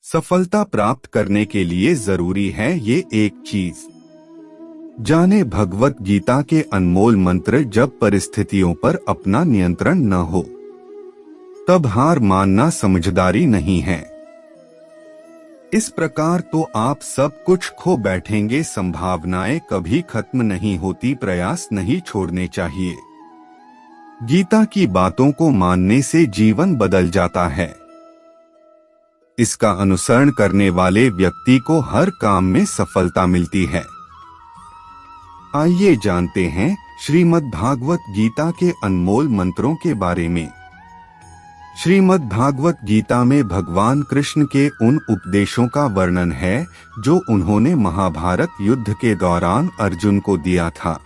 सफलता प्राप्त करने के लिए जरूरी है ये एक चीज। जाने भगवत गीता के अनमोल मंत्र, जब परिस्थितियों पर अपना नियंत्रण न हो तब हार मानना समझदारी नहीं है। इस प्रकार तो आप सब कुछ खो बैठेंगे। संभावनाएं कभी खत्म नहीं होती, प्रयास नहीं छोड़ने चाहिए। गीता की बातों को मानने से जीवन बदल जाता है। इसका अनुसरण करने वाले व्यक्ति को हर काम में सफलता मिलती है। आइए जानते हैं श्रीमद् भागवत गीता के अनमोल मंत्रों के बारे में। श्रीमद् भागवत गीता में भगवान कृष्ण के उन उपदेशों का वर्णन है जो उन्होंने महाभारत युद्ध के दौरान अर्जुन को दिया था।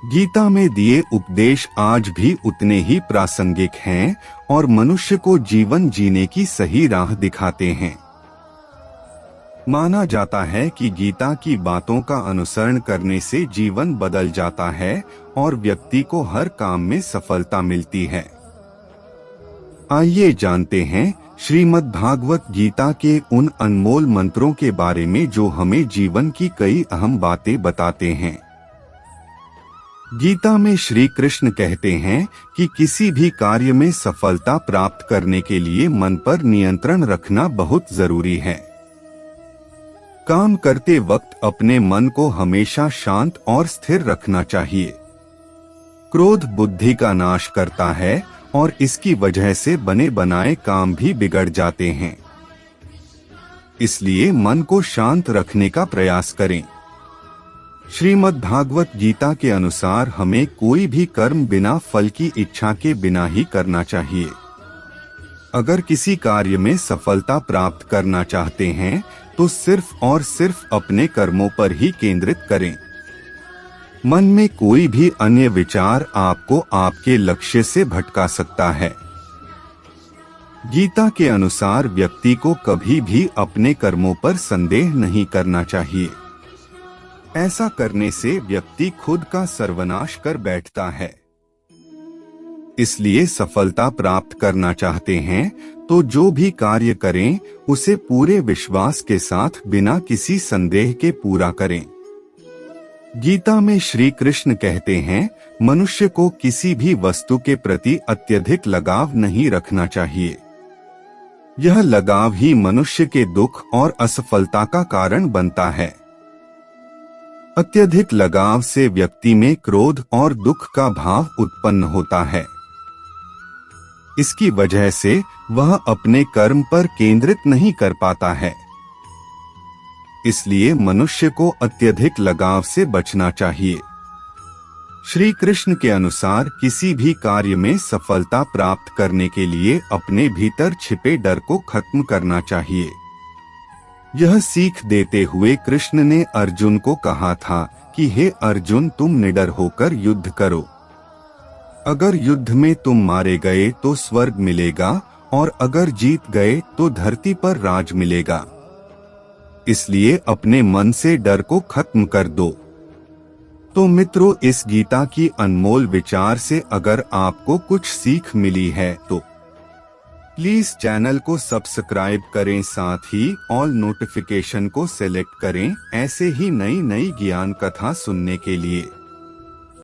गीता में दिए उपदेश आज भी उतने ही प्रासंगिक हैं और मनुष्य को जीवन जीने की सही राह दिखाते हैं। माना जाता है कि गीता की बातों का अनुसरण करने से जीवन बदल जाता है और व्यक्ति को हर काम में सफलता मिलती है। आइए जानते हैं श्रीमद् भागवत गीता के उन अनमोल मंत्रों के बारे में जो हमें जीवन की कई अहम बातें बताते हैं। गीता में श्री कृष्ण कहते हैं कि किसी भी कार्य में सफलता प्राप्त करने के लिए मन पर नियंत्रण रखना बहुत जरूरी है। काम करते वक्त अपने मन को हमेशा शांत और स्थिर रखना चाहिए। क्रोध बुद्धि का नाश करता है और इसकी वजह से बने बनाए काम भी बिगड़ जाते हैं। इसलिए मन को शांत रखने का प्रयास करें। श्रीमद् भागवत गीता के अनुसार हमें कोई भी कर्म बिना फल की इच्छा के बिना ही करना चाहिए। अगर किसी कार्य में सफलता प्राप्त करना चाहते हैं तो सिर्फ और सिर्फ अपने कर्मों पर ही केंद्रित करें। मन में कोई भी अन्य विचार आपको आपके लक्ष्य से भटका सकता है। गीता के अनुसार व्यक्ति को कभी भी अपने कर्मों पर संदेह नहीं करना चाहिए। ऐसा करने से व्यक्ति खुद का सर्वनाश कर बैठता है। इसलिए सफलता प्राप्त करना चाहते हैं तो जो भी कार्य करें उसे पूरे विश्वास के साथ बिना किसी संदेह के पूरा करें। गीता में श्री कृष्ण कहते हैं, मनुष्य को किसी भी वस्तु के प्रति अत्यधिक लगाव नहीं रखना चाहिए। यह लगाव ही मनुष्य के दुख और असफलता का कारण बनता है। अत्यधिक लगाव से व्यक्ति में क्रोध और दुख का भाव उत्पन्न होता है। इसकी वजह से वह अपने कर्म पर केंद्रित नहीं कर पाता है। इसलिए मनुष्य को अत्यधिक लगाव से बचना चाहिए। श्री कृष्ण के अनुसार किसी भी कार्य में सफलता प्राप्त करने के लिए अपने भीतर छिपे डर को खत्म करना चाहिए। यह सीख देते हुए कृष्ण ने अर्जुन को कहा था कि हे अर्जुन, तुम निडर होकर युद्ध करो। अगर युद्ध में तुम मारे गए तो स्वर्ग मिलेगा और अगर जीत गए तो धरती पर राज मिलेगा। इसलिए अपने मन से डर को खत्म कर दो। तो मित्रों, इस गीता की अनमोल विचार से अगर आपको कुछ सीख मिली है तो प्लीज चैनल को सब्सक्राइब करें, साथ ही ऑल नोटिफिकेशन को सिलेक्ट करें ऐसे ही नई नई ज्ञान कथा सुनने के लिए।